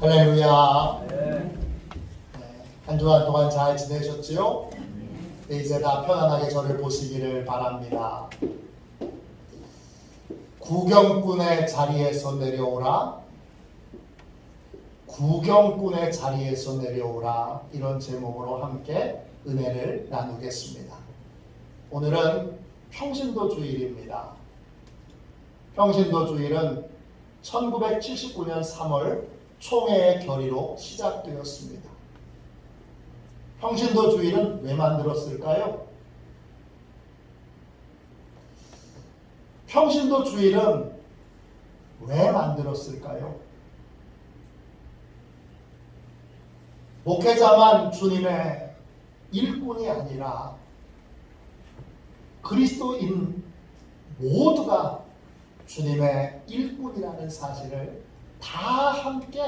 할렐루야. 한 주간 동안 잘 지내셨지요? 네, 이제 다 편안하게 저를 보시기를 바랍니다. 구경꾼의 자리에서 내려오라. 구경꾼의 자리에서 내려오라. 이런 제목으로 함께 은혜를 나누겠습니다. 오늘은 평신도 주일입니다. 평신도 주일은 1979년 3월 총회의 결의로 시작되었습니다. 평신도 주일은 왜 만들었을까요? 평신도 주일은 왜 만들었을까요? 목회자만 주님의 일꾼이 아니라 그리스도인 모두가 주님의 일꾼이라는 사실을 다 함께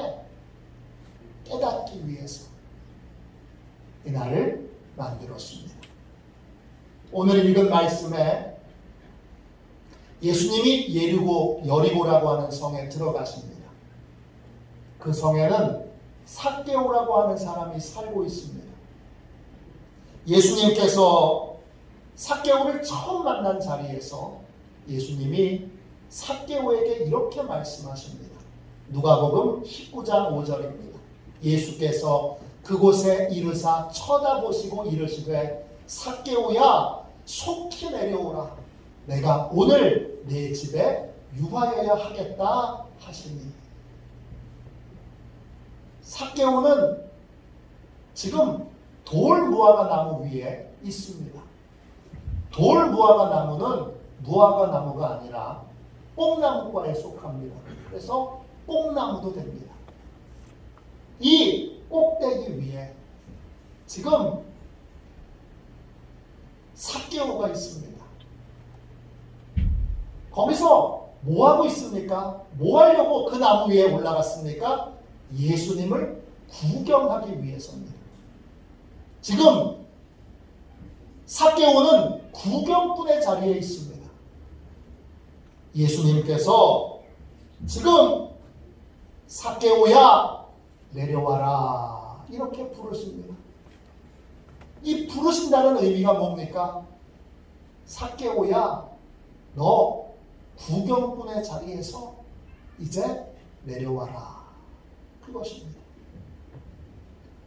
깨닫기 위해서 이날을 만들었습니다. 오늘 읽은 말씀에 예수님이 여리고라고 하는 성에 들어가십니다. 그 성에는 삭개오라고 하는 사람이 살고 있습니다. 예수님께서 삭개오를 처음 만난 자리에서 예수님이 삭개오에게 이렇게 말씀하십니다. 누가복음 19장 5절입니다. 예수께서 그곳에 이르사 쳐다보시고 이르시되 삭개오야 속히 내려오라. 내가 오늘 네 집에 유하여야 하겠다 하시니. 삭개오는 지금 돌무화과 나무 위에 있습니다. 돌무화과 나무는 무화과 나무가 아니라 뽕나무과에 속합니다. 그래서 뽕나무도 됩니다. 이 꼭대기 위에 지금 삭개오가 있습니다. 거기서 뭐 하고 있습니까? 뭐 하려고 그 나무 위에 올라갔습니까? 예수님을 구경하기 위해서입니다. 지금 삭개오는 구경꾼의 자리에 있습니다. 예수님께서 지금 삭개오야 내려와라 이렇게 부르십니다. 이 부르신다는 의미가 뭡니까? 삭개오야 너 구경꾼의 자리에서 이제 내려와라 그것입니다.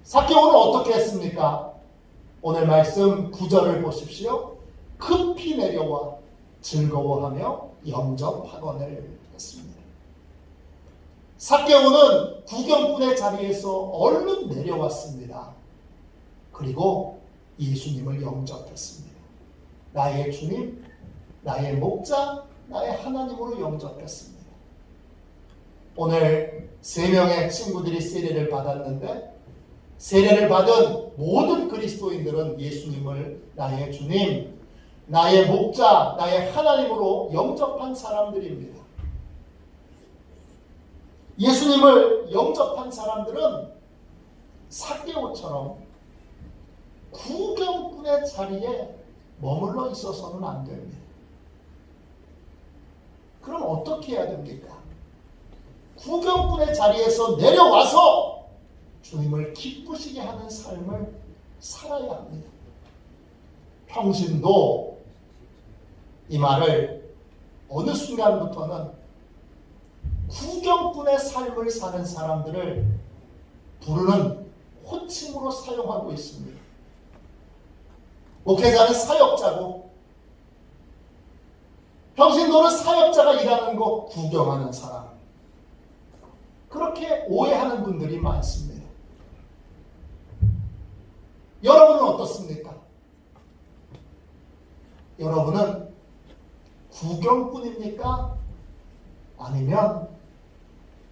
삭개오는 어떻게 했습니까? 오늘 말씀 9절을 보십시오. 급히 내려와 즐거워하며 영접하거늘 했습니다. 삭개오는 구경꾼의 자리에서 얼른 내려왔습니다. 그리고 예수님을 영접했습니다. 나의 주님, 나의 목자, 나의 하나님으로 영접했습니다. 오늘 3명의 친구들이 세례를 받았는데 세례를 받은 모든 그리스도인들은 예수님을 나의 주님, 나의 목자, 나의 하나님으로 영접한 사람들입니다. 예수님을 영접한 사람들은 삭개오처럼 구경꾼의 자리에 머물러 있어서는 안 됩니다. 그럼 어떻게 해야 됩니까? 구경꾼의 자리에서 내려와서 주님을 기쁘시게 하는 삶을 살아야 합니다. 평신도 이 말을 어느 순간부터는 구경꾼의 삶을 사는 사람들을 부르는 호칭으로 사용하고 있습니다. 목회자는 사역자고 평신도는 사역자가 일하는 거 구경하는 사람. 그렇게 오해하는 분들이 많습니다. 여러분은 어떻습니까? 여러분은 구경꾼입니까? 아니면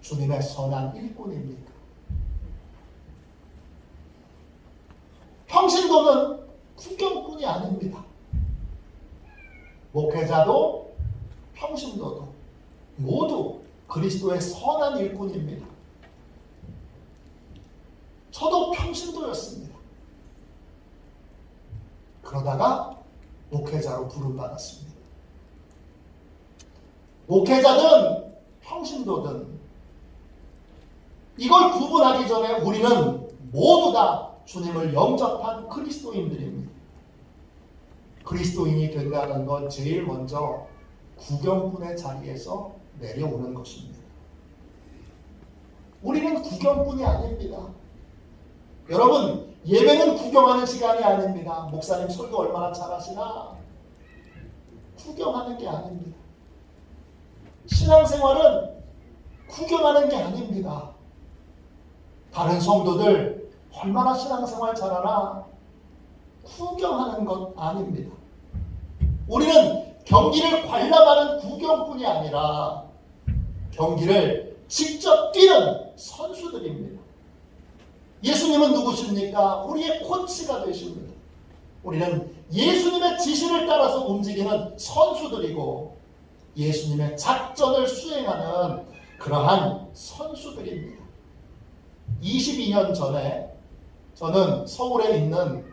주님의 선한 일꾼입니까? 평신도는 구경꾼이 아닙니다. 목회자도 평신도도 모두 그리스도의 선한 일꾼입니다. 저도 평신도였습니다. 그러다가 목회자로 부름받았습니다. 목회자든 평신도든 이걸 구분하기 전에 우리는 모두 다 주님을 영접한 그리스도인들입니다. 그리스도인이 된다는 건 제일 먼저 구경꾼의 자리에서 내려오는 것입니다. 우리는 구경꾼이 아닙니다. 여러분, 예배는 구경하는 시간이 아닙니다. 목사님 설교 얼마나 잘하시나? 구경하는 게 아닙니다. 신앙생활은 구경하는 게 아닙니다. 다른 성도들 얼마나 신앙생활 잘하나? 구경하는 것 아닙니다. 우리는 경기를 관람하는 구경꾼이 아니라 경기를 직접 뛰는 선수들입니다. 예수님은 누구십니까? 우리의 코치가 되십니다. 우리는 예수님의 지시를 따라서 움직이는 선수들이고 예수님의 작전을 수행하는 그러한 선수들입니다. 22년 전에 저는 서울에 있는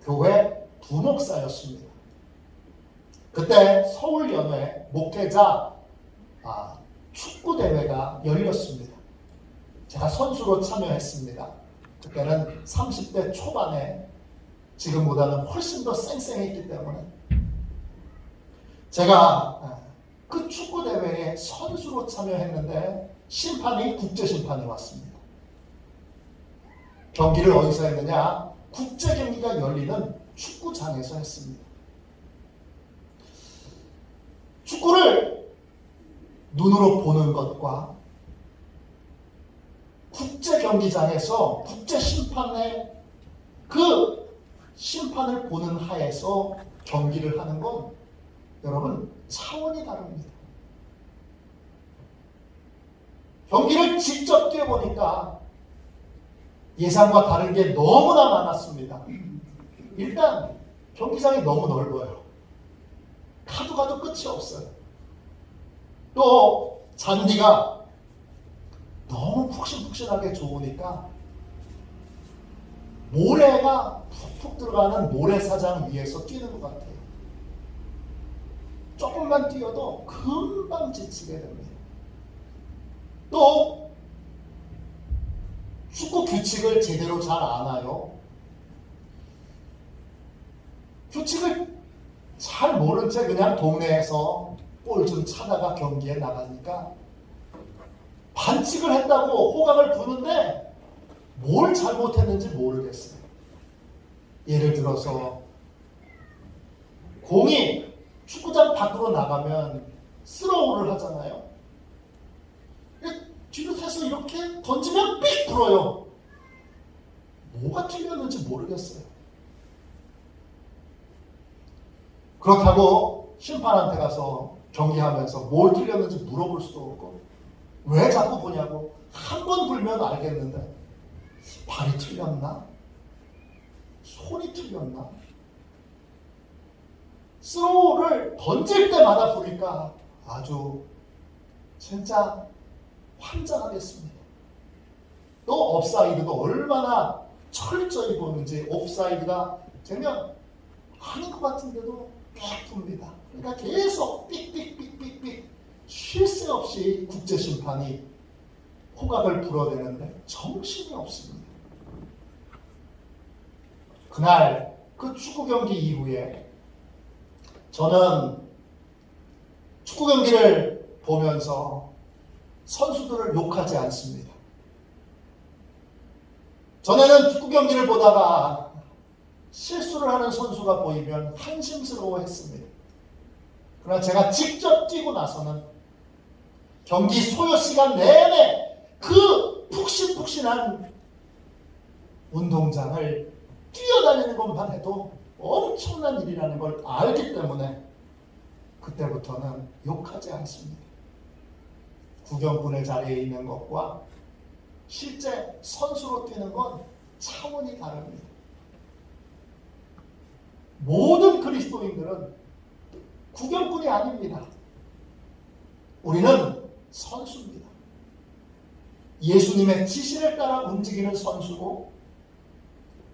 교회 부목사였습니다. 그때 서울연회 목회자 축구대회가 열렸습니다. 제가 선수로 참여했습니다. 그때는 30대 초반에 지금보다는 훨씬 더 쌩쌩했기 때문에 제가 그 축구대회에 선수로 참여했는데 심판이 국제심판이 왔습니다. 경기를 어디서 했느냐? 국제경기가 열리는 축구장에서 했습니다. 축구를 눈으로 보는 것과 국제경기장에서 국제심판의 그 심판을 보는 하에서 경기를 하는 건 여러분 차원이 다릅니다. 경기를 직접 뛰어보니까 예상과 다른 게 너무나 많았습니다. 일단 경기장이 너무 넓어요. 가도 가도 끝이 없어요. 또 잔디가 너무 푹신푹신하게 좋으니까 모래가 푹푹 들어가는 모래사장 위에서 뛰는 것 같아요. 조금만 뛰어도 금방 지치게 됩니다. 또 축구 규칙을 제대로 잘 아나요? 규칙을 잘 모른 채 그냥 동네에서 볼 좀 차다가 경기에 나가니까 반칙을 했다고 호각을 부는데 뭘 잘못했는지 모르겠어요. 예를 들어서 공이 축구장 밖으로 나가면 스로우를 하잖아요. 뒤로 해서 이렇게 던지면 삑 불어요. 뭐가 틀렸는지 모르겠어요. 그렇다고 심판한테 가서 경기하면서 뭘 틀렸는지 물어볼 수도 없고 왜 자꾸 보냐고 한 번 불면 알겠는데 발이 틀렸나? 손이 틀렸나? 스로우를 던질 때마다 보니까 아주 진짜 환장하겠습니다. 또 옵사이드도 얼마나 철저히 보는지 옵사이드가 되면 아닌 것 같은데도 빽 풉니다. 그러니까 계속 삑삑삑삑삑 쉴 새 없이 국제심판이 호각을 불어대는데 정신이 없습니다. 그날 그 축구 경기 이후에 저는 축구 경기를 보면서 선수들을 욕하지 않습니다. 전에는 축구 경기를 보다가 실수를 하는 선수가 보이면 한심스러워했습니다. 그러나 제가 직접 뛰고 나서는 경기 소요 시간 내내 그 푹신푹신한 운동장을 뛰어다니는 것만 해도 엄청난 일이라는 걸 알기 때문에 그때부터는 욕하지 않습니다. 구경꾼의 자리에 있는 것과 실제 선수로 뛰는 건 차원이 다릅니다. 모든 그리스도인들은 구경꾼이 아닙니다. 우리는 선수입니다. 예수님의 지시를 따라 움직이는 선수고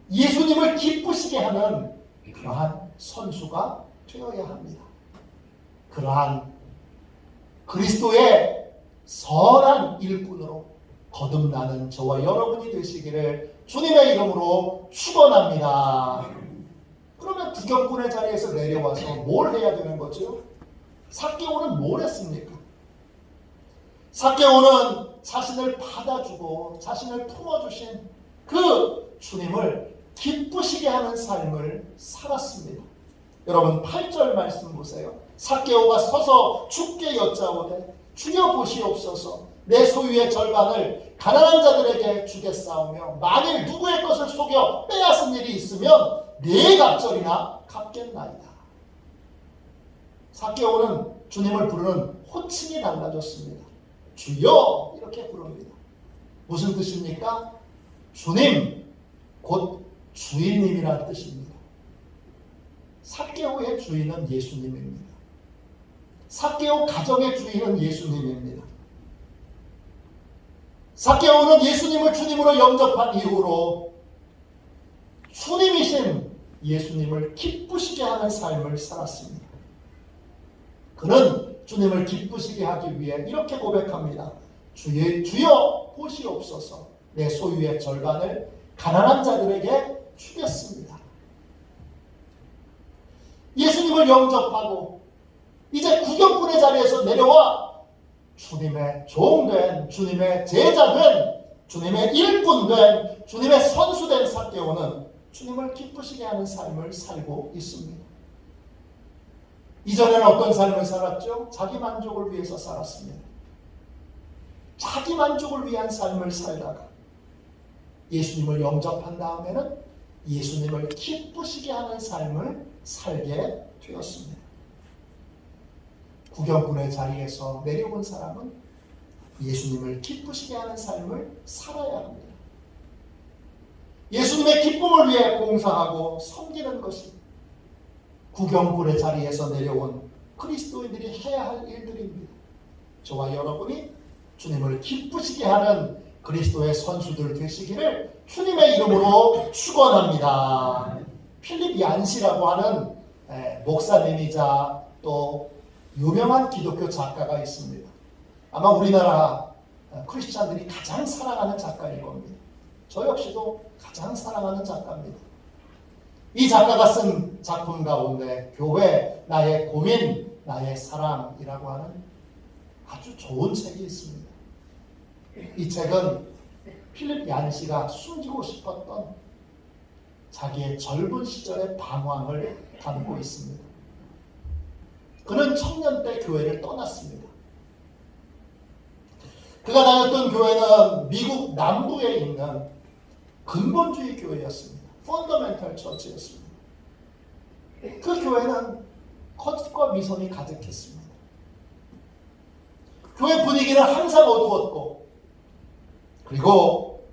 예수님을 기쁘시게 하는 그러한 선수가 되어야 합니다. 그러한 그리스도의 선한 일꾼으로 거듭나는 저와 여러분이 되시기를 주님의 이름으로 축원합니다. 그러면 구경꾼의 자리에서 내려와서 뭘 해야 되는 거죠? 삭개오는 뭘 했습니까? 삭개오는 자신을 받아주고 자신을 품어주신 그 주님을 기쁘시게 하는 삶을 살았습니다. 여러분 8절 말씀 보세요. 삭개오가 서서 주께 여짜오되 주여 보시옵소서 내 소유의 절반을 가난한 자들에게 주겠사오며 만일 누구의 것을 속여 빼앗은 일이 있으면 네 갑절이나 갚겠나이다. 삭개오는 주님을 부르는 호칭이 달라졌습니다. 주여 이렇게 부릅니다. 무슨 뜻입니까? 주님 곧 주인님이라는 뜻입니다. 삭개오의 주인은 예수님입니다. 삭개오 가정의 주인은 예수님입니다. 삭개오는 예수님을 주님으로 영접한 이후로 주님이신 예수님을 기쁘시게 하는 삶을 살았습니다. 그는 주님을 기쁘시게 하기 위해 이렇게 고백합니다. 주여 보시옵소서 내 소유의 절반을 가난한 자들에게 주겠습니다. 예수님을 영접하고 이제 구경꾼의 자리에서 내려와 주님의 종된, 주님의 제자된, 주님의 일꾼된, 주님의 선수된 삭개오는 주님을 기쁘시게 하는 삶을 살고 있습니다. 이전에는 어떤 삶을 살았죠? 자기 만족을 위해서 살았습니다. 자기 만족을 위한 삶을 살다가 예수님을 영접한 다음에는 예수님을 기쁘시게 하는 삶을 살게 되었습니다. 구경꾼의 자리에서 내려온 사람은 예수님을 기쁘시게 하는 삶을 살아야 합니다. 예수님의 기쁨을 위해 봉사하고 섬기는 것이 구경꾼의 자리에서 내려온 그리스도인들이 해야 할 일들입니다. 저와 여러분이 주님을 기쁘시게 하는 그리스도의 선수들 되시기를 주님의 이름으로 축원합니다. 필립 얀시라고 하는 목사님이자 또 유명한 기독교 작가가 있습니다. 아마 우리나라 크리스찬들이 가장 사랑하는 작가일 겁니다. 저 역시도 가장 사랑하는 작가입니다. 이 작가가 쓴 작품 가운데 교회, 나의 고민, 나의 사랑이라고 하는 아주 좋은 책이 있습니다. 이 책은 필립 얀시가 숨기고 싶었던 자기의 젊은 시절의 방황을 담고 있습니다. 그는 청년 때 교회를 떠났습니다. 그가 다녔던 교회는 미국 남부에 있는 근본주의 교회였습니다. 펀더멘털 처치였습니다. 그 교회는 거짓과 미선이 가득했습니다. 교회 분위기는 항상 어두웠고 그리고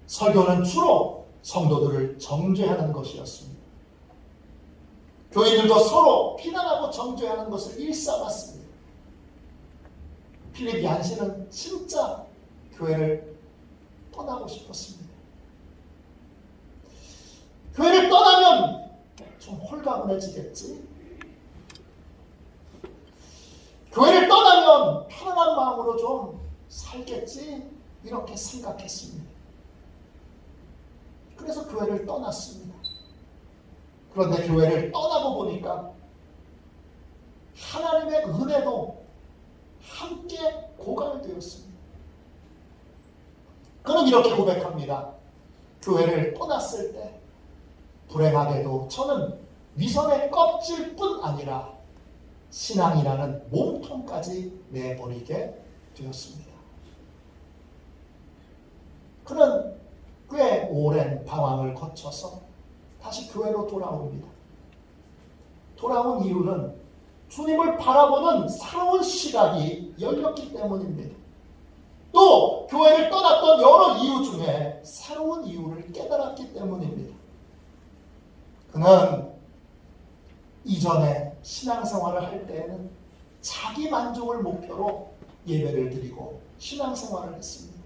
설교는 주로 성도들을 정죄하는 것이었습니다. 교인들도 서로 비난하고 정죄하는 것을 일삼았습니다. 필립 얀시는 진짜 교회를 떠나고 싶었습니다. 교회를 떠나면 좀 홀가분해지겠지. 교회를 떠나면 편안한 마음으로 좀 살겠지. 이렇게 생각했습니다. 그래서 교회를 떠났습니다. 그런데 교회를 떠나고 보니까 하나님의 은혜도 함께 고갈되었습니다. 그는 이렇게 고백합니다. 교회를 떠났을 때 불행하게도 저는 위선의 껍질뿐 아니라 신앙이라는 몸통까지 내버리게 되었습니다. 그는 꽤 오랜 방황을 거쳐서 다시 교회로 돌아옵니다. 돌아온 이유는 주님을 바라보는 새로운 시각이 열렸기 때문입니다. 또 교회를 떠났던 여러 이유 중에 새로운 이유를 깨달았기 때문입니다. 그는 이전에 신앙생활을 할 때에는 자기 만족을 목표로 예배를 드리고 신앙생활을 했습니다.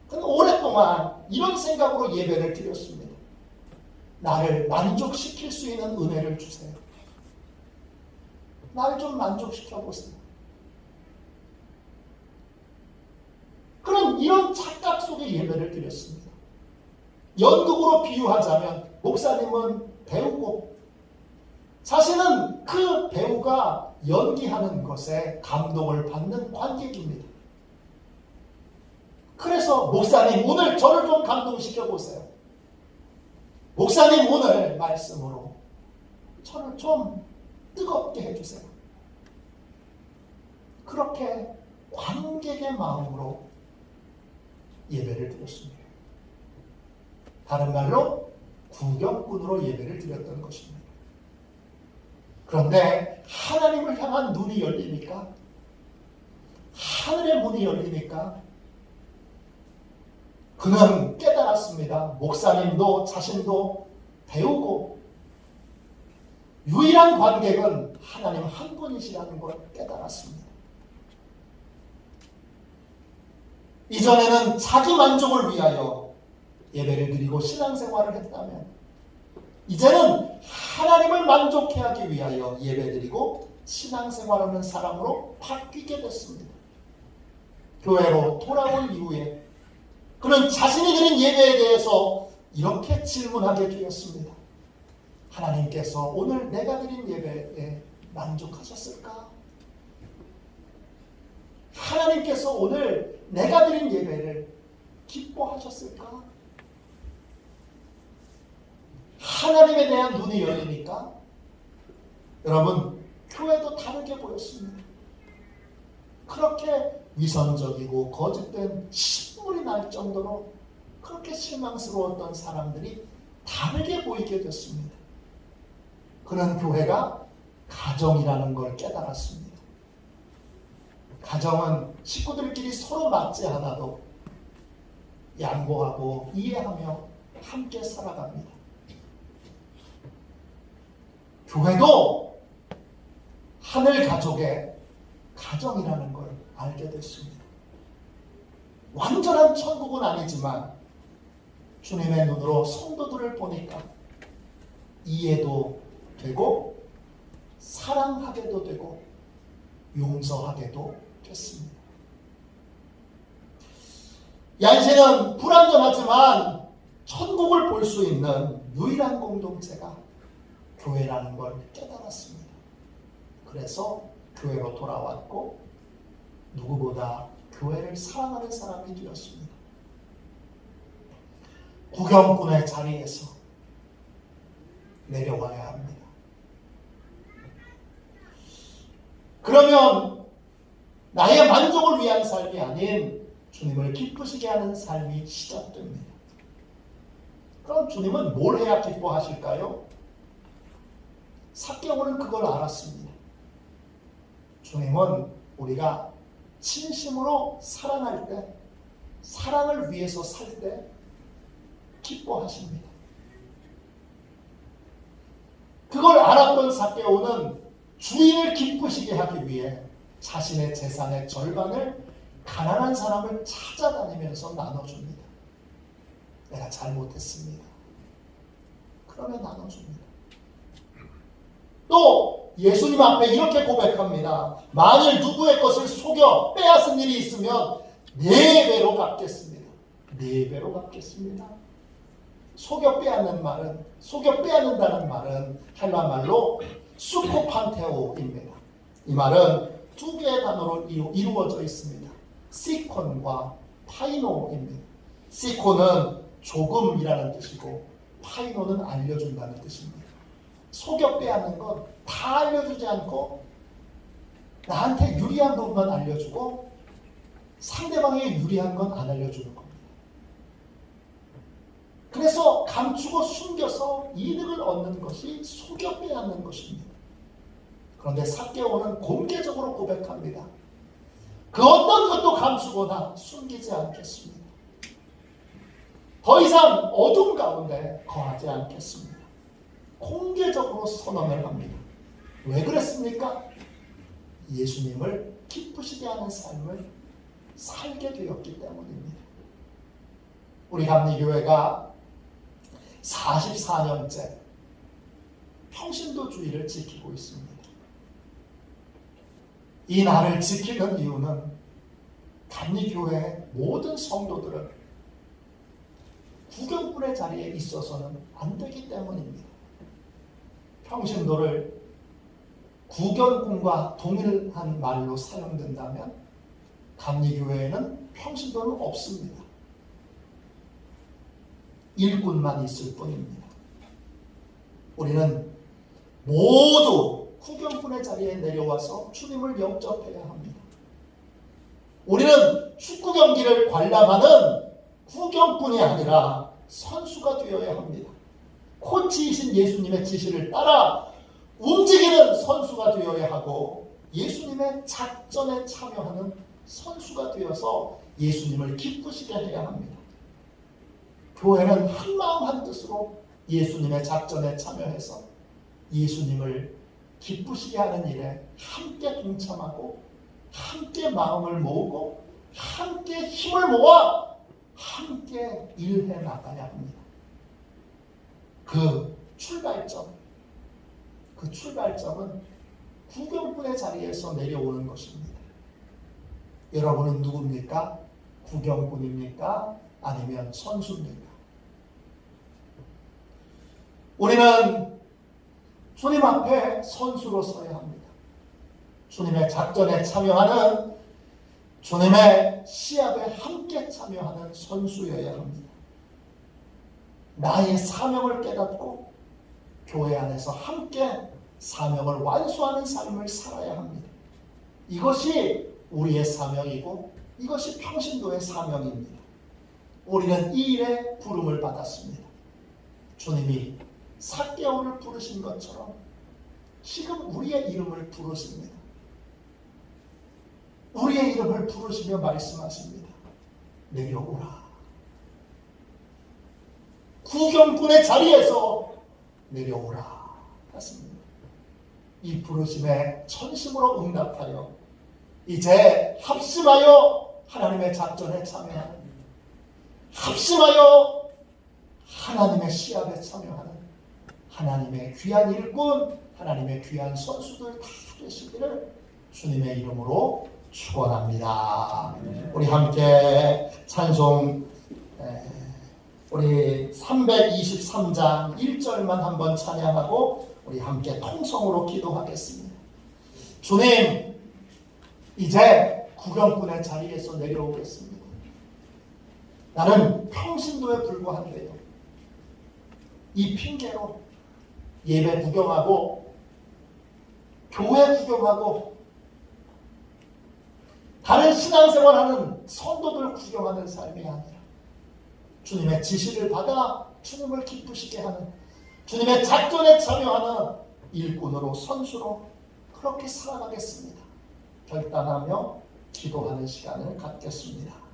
그는 오랫동안 이런 생각으로 예배를 드렸습니다. 나를 만족시킬 수 있는 은혜를 주세요. 나를 좀 만족시켜 보세요. 그는 저는 이런 착각 속에 예배를 드렸습니다. 연극으로 비유하자면 목사님은 배우고 자신은 그 배우가 연기하는 것에 감동을 받는 관객입니다. 그래서 목사님 오늘 저를 좀 감동시켜 보세요. 목사님 오늘 말씀으로 저를 좀 뜨겁게 해주세요. 그렇게 관객의 마음으로 예배를 드렸습니다. 다른 말로 구경꾼으로 예배를 드렸던 것입니다. 그런데 하나님을 향한 눈이 열리니까, 하늘의 문이 열리니까 그는 깨달았습니다. 목사님도 자신도 배우고 유일한 관객은 하나님 한 분이시라는 걸 깨달았습니다. 이전에는 자기 만족을 위하여 예배를 드리고 신앙생활을 했다면 이제는 하나님을 만족해 하기 위하여 예배드리고 신앙생활하는 사람으로 바뀌게 됐습니다. 교회로 돌아온 이후에 그는 자신이 드린 예배에 대해서 이렇게 질문하게 되었습니다. 하나님께서 오늘 내가 드린 예배에 만족하셨을까? 하나님께서 오늘 내가 드린 예배를 기뻐하셨을까? 하나님에 대한 눈이 열리니까 여러분 교회도 다르게 보였습니다. 그렇게 위선적이고 거짓된 신물이 날 정도로 그렇게 실망스러웠던 사람들이 다르게 보이게 됐습니다. 그는 교회가 가정이라는 걸 깨달았습니다. 가정은 식구들끼리 서로 맞지 않아도 양보하고 이해하며 함께 살아갑니다. 교회도 하늘 가족의 가정이라는 걸 알게 됐습니다. 완전한 천국은 아니지만 주님의 눈으로 성도들을 보니까 이해도 되고 사랑하게도 되고 용서하게도 됐습니다. 얀센은 불완전하지만 천국을 볼 수 있는 유일한 공동체가 교회라는 걸 깨달았습니다. 그래서 교회로 돌아왔고 누구보다 교회를 사랑하는 사람이 되었습니다. 구경꾼의 자리에서 내려와야 합니다. 그러면 나의 만족을 위한 삶이 아닌 주님을 기쁘시게 하는 삶이 시작됩니다. 그럼 주님은 뭘 해야 기뻐하실까요? 삭개오는 그걸 알았습니다. 주님은 우리가 진심으로 사랑할 때, 사랑을 위해서 살 때 기뻐하십니다. 그걸 알았던 삭개오는 주인을 기쁘시게 하기 위해 자신의 재산의 절반을 가난한 사람을 찾아다니면서 나눠줍니다. 내가 잘못했습니다. 그러면 나눠줍니다. 또 예수님 앞에 이렇게 고백합니다. 만일 누구의 것을 속여 빼앗은 일이 있으면 4배로 갚겠습니다. 4배로 갚겠습니다. 속여 빼앗는 말은, 속여 빼앗는다는 말은 헬라 말로 수코판테오입니다. 이 말은 2개의 단어로 이루어져 있습니다. 시콘과 파이노입니다. 시콘은 조금이라는 뜻이고 파이노는 알려준다는 뜻입니다. 속여 빼앗는 건 다 알려주지 않고 나한테 유리한 부분만 알려주고 상대방에게 유리한 건 안 알려주는 겁니다. 그래서 감추고 숨겨서 이득을 얻는 것이 속여 빼앗는 것입니다. 그런데 삭개오는 공개적으로 고백합니다. 그 어떤 것도 감추거나 숨기지 않겠습니다. 더 이상 어둠 가운데 거하지 않겠습니다. 공개적으로 선언을 합니다. 왜 그랬습니까? 예수님을 기쁘시게 하는 삶을 살게 되었기 때문입니다. 우리 감리교회가 44년째 평신도주의를 지키고 있습니다. 이 날을 지키는 이유는 감리교회의 모든 성도들은 구경꾼의 자리에 있어서는 안 되기 때문입니다. 평신도를 구경꾼과 동일한 말로 사용된다면 감리교회에는 평신도는 없습니다. 일꾼만 있을 뿐입니다. 우리는 모두 구경꾼의 자리에 내려와서 주님을 영접해야 합니다. 우리는 축구 경기를 관람하는 구경꾼이 아니라 선수가 되어야 합니다. 코치이신 예수님의 지시를 따라 움직이는 선수가 되어야 하고 예수님의 작전에 참여하는 선수가 되어서 예수님을 기쁘시게 해야 합니다. 교회는 한마음 한뜻으로 예수님의 작전에 참여해서 예수님을 기쁘시게 하는 일에 함께 동참하고 함께 마음을 모으고 함께 힘을 모아 함께 일해 나가야 합니다. 그 출발점은 구경꾼의 자리에서 내려오는 것입니다. 여러분은 누굽니까? 구경꾼입니까? 아니면 선수입니까? 우리는 주님 앞에 선수로 서야 합니다. 주님의 작전에 참여하는, 주님의 시합에 함께 참여하는 선수여야 합니다. 나의 사명을 깨닫고 교회 안에서 함께 사명을 완수하는 삶을 살아야 합니다. 이것이 우리의 사명이고 이것이 평신도의 사명입니다. 우리는 이 일에 부름을 받았습니다. 주님이 삭개오를 부르신 것처럼 지금 우리의 이름을 부르십니다. 우리의 이름을 부르시며 말씀하십니다. 내려오라. 구경꾼의 자리에서 내려오라 하십니다. 이 부르심에 전심으로 응답하여 이제 합심하여 하나님의 작전에 참여하는, 합심하여 하나님의 시합에 참여하는 하나님의 귀한 일꾼, 하나님의 귀한 선수들 다 되시기를 주님의 이름으로 축원합니다. 우리 함께 찬송, 우리 323장 1절만 한번 찬양하고 우리 함께 통성으로 기도하겠습니다. 주님, 이제 구경꾼의 자리에서 내려오겠습니다. 나는 평신도에 불과한데요, 이 핑계로 예배 구경하고 교회 구경하고 다른 신앙생활하는 성도들 구경하는 삶이 아니라 주님의 지시를 받아 주님을 기쁘시게 하는, 주님의 작전에 참여하는 일꾼으로, 선수로 그렇게 살아가겠습니다. 결단하며 기도하는 시간을 갖겠습니다.